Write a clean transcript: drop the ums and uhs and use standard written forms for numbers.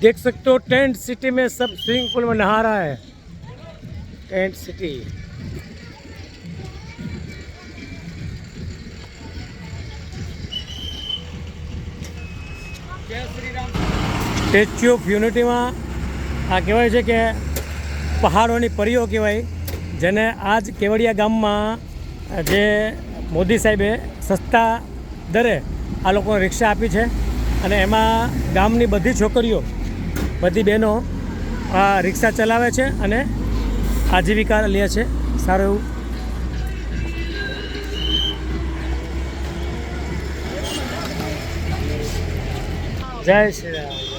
देख सकते हो टेंट सिटी में सब स्विमिंग पूल में नहा रहा है। Tent city statue of unity में आ कहवाय छे के पहाड़ों परीओ कहवाय, जेने आज केवड़िया गाम में जे मोदी साहेबे सस्ता दरे आ लोकोने रिक्शा आपी है अने एमां गामनी बधी छोकरीओ बधी बहनों आ रिक्शा चलावे छे अने आजीविका ले छे। सारुं एवुं जय श्री राम।